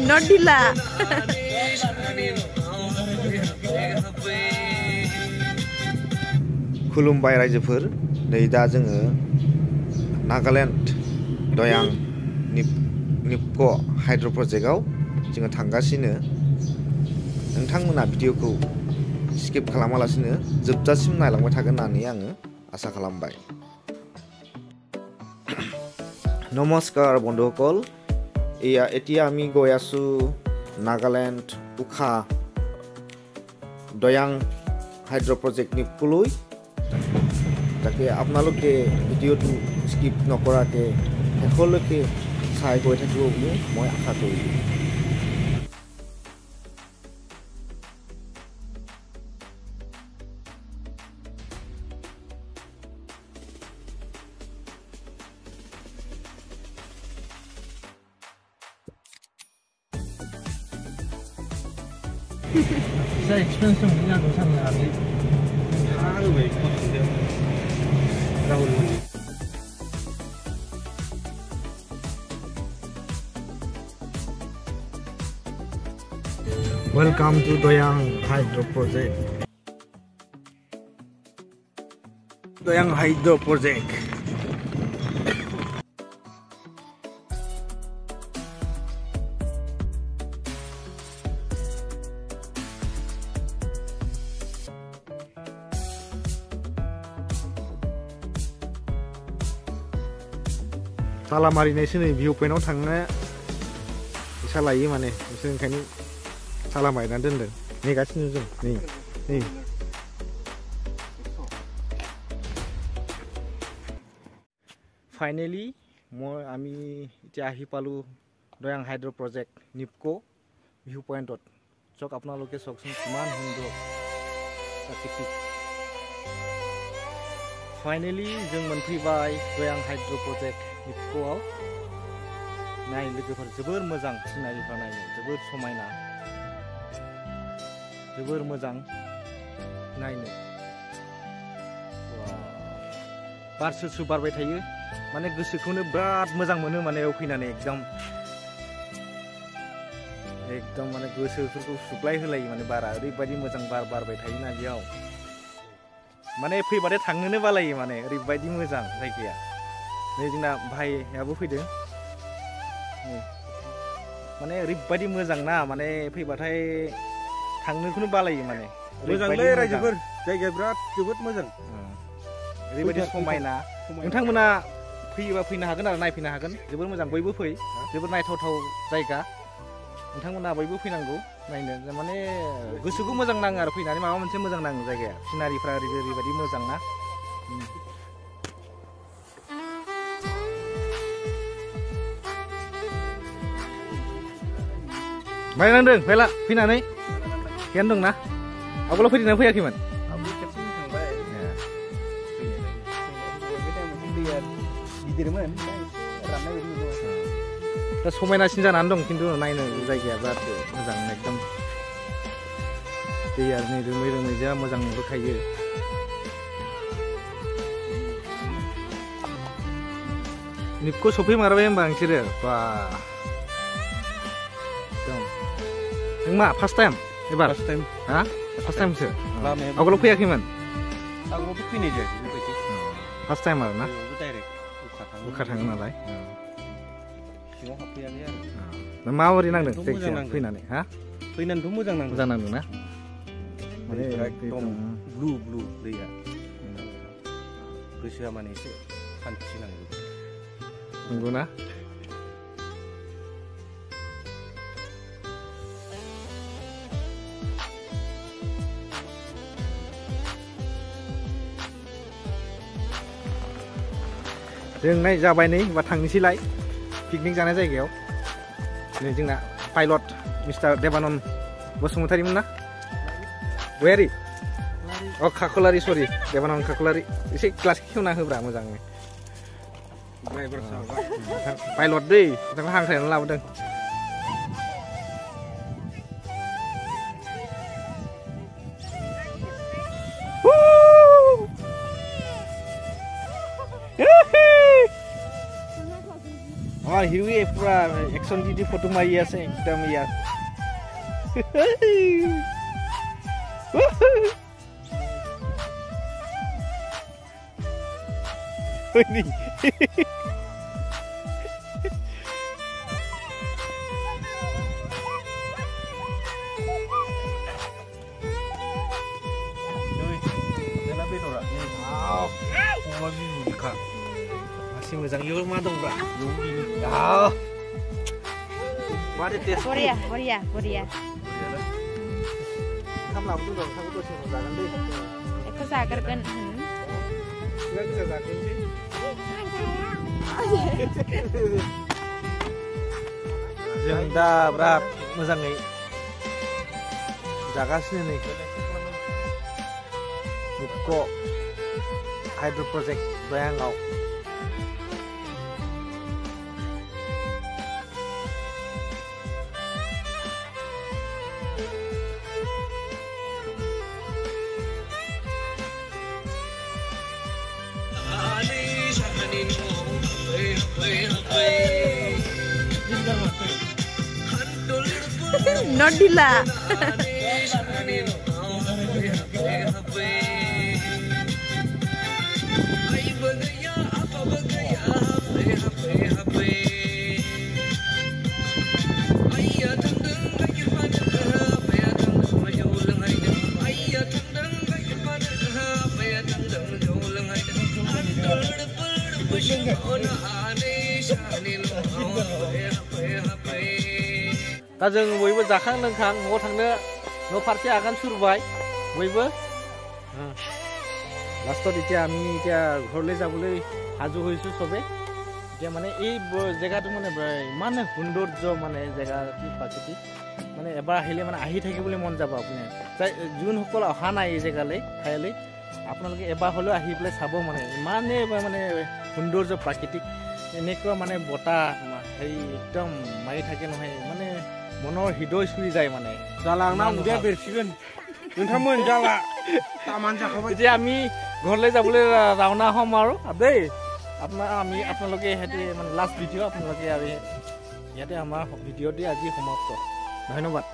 Nodila. खुलुमबाय रायजोफोर नै दा जोङो नागालेण्ड दयां निपक' हाइड्र' प्रजेक्टआव जोङो थांगासिनो नोंथांमोना भिडिअखौ स्किप खालामालासिनो जोबजासिम नायलांबाय थागोन होननानै आङो आसा खालामबाय। নমস্কাৰ বন্ধুসকল, এতিয়া আমি গৈ আছো নাগালেণ্ড উখা দয়াং হাইড্ৰ' প্ৰজেক্ট নিপক'লৈ। তাকে আপোনালোকে ভিডিঅ'টো স্কিপ নকৰাকৈ শেষলৈকে চাই গৈ থাকিব বুলি মই আশা কৰিলোঁ।在expense上人家都上哪里？他认为不同的，然后。Welcome to Doyang Hydro Project. Doyang Hydro Project. Salah marinai sini view point आव थांनो फैसा लायो माने बिसोर ओंखायनो salah mainan दोनदों नेगासिनो जों नै फाइनेलि আমি এতিয়া আহি পালো দয়াং হাইড্ৰ' প্ৰজেক্ট নিপক' ভিউ পইণ্টত। চাওক আপোনালোকে চাওকচোন কিমান সুন্দৰ প্ৰাকৃতিক। फाइनेलि जों मोनफैबाय दयां हाइड्र' प्रजेक्ट निपक'आव। नाय लोगोफोर जोबोर मोजां सिनारिफ्रा नायनो जोबोर समायना जोबोर मोजां नायनो। बार स्रो बारबाय थायो माने गोसोखौनो बिराद मोजां मोनो माने बेयाव फैनानै एकदम माने गोसोफोरखौ सुग्लाय होलायो माने बारा ओरैबायदि मोजां बार बारबाय थायोना बेयाव माने फैबाथाय थांनोनो बालायो माने ओरैबायदि मोजां जायगाया। नै जोंना भाइयाबो फैदों माने ओरैबायदि मोजां ना माने फैबाथाय थांनोखौनो बालायो माने। मोजांलै रायजोफोर जायगाया बिराद जोबोद मोजां ओरैबायदि समायना। नोंथांमोना फैयोबा फैनो हागोन आरो नायफैनो हागोन जोबोर मोजां बयबो फै जोबोर नायथावथाव जायगा नोंथांमोना बयबो फैनांगौ नायनो माने गोसोखौ मोजां नाङो आरो फैनानै माबा मोनसे मोजां नाङो जायगाया सिनारिफ्रा ओरैबायदि मोजां ना। बाय नांदों बायला फैनानै गियान दंना आवगोलाव फैदोंना फैयाखैमोन? दा समायनासिन जानानै दं खिन्थु नायनो जायगाया बिराद मोजां एकदम दैया नै रोमै रोमै जा मोजां नुखायो। निपक' सफैमारबाय होनबा नोंसोरो बा नों मा फार्स्ट टाइम एबार हा फार्स्ट टाइमसो आवगोलाव फैयाखैमोन? आवगोलावथ' फैनाय जायाखै बेबायदि फार्स्ट टाइम आरो ना डाइरेक्ट उखा थाङो नालाय सिङाव हाबफैयाखै आरो माबोरै नांदों जायगाया फैनानै हा फैनानैथ' मोजां नांदों ना माने एकदम ब्लु दैया गोसोआ माने एसे सान्थि नाङो नंगौना। जों नाय जाबाय नै बा थांनोसैलाय पिकनिक जानाय जायगायाव। नै जोंना पाइलट मिस्टार देबानन्द बसुमतारीमोन ना गयारि खाखलारि सरि देबानन्द खाखलारि एसे ग्लास खेवना होब्रा मोजाङै पाइलट दै बिथांखौ हांख्रायनानै लाबोदों। আমাৰ হিৰোৱে পুৰা একশ্যন দি ফটো মাৰি আছে একদম ইয়াৰ masih mezang yul mah dong bra ya mari tes Korea kamu làm tuh dong kamu tuh sih jangan deh aku sagarkan nggak bisa zakin sih जों दा बिराद मोजाङै जागासिनो नै मुक्क हाइड्र प्रजेक्ट दयांगाव Nodila दा जों बयबो जाखां लोंखां न'आव थांनो न' फारसे आगान सुरबाय बयबो लास्टत এতিয়া আমি এতিয়া ঘৰলৈ যাবলৈ সাজু হৈছো সবে এতিয়া মানে এই জেগাটো মানে ইমান সৌন্দৰ্য মানে জেগা কি প্ৰাকৃতিক মানে এবাৰ আহিলে মানে আহি থাকিবলৈ মন যাব আপুনি যোনসকল অহা নাই এই জেগালৈ ঠাইলৈ আপোনালোকে এবাৰ হ'লেও আহি পেলাই চাব মানে ইমানেই মানে সৌন্দৰ্য প্ৰাকৃতিক এনেকুৱা মানে বতাহ হেৰি একদম মাৰি থাকে নহয় মানে মনৰ হৃদয় চুই যায় মানে জালাंना उद्या बेरसिगोन नोंथांमोन जाला तामान जाखाबाय এতিয়া আমি ঘৰলৈ যাবলৈ ৰাওনা হ'ম আৰু দেই আপোনালোকে হেতি মানে লাষ্ট ভিডিঅ' আপোনালোকে আৰু ইয়াতে আমাৰ ভিডিঅ'টি আজি সমাপ্ত ধন্যবাদ।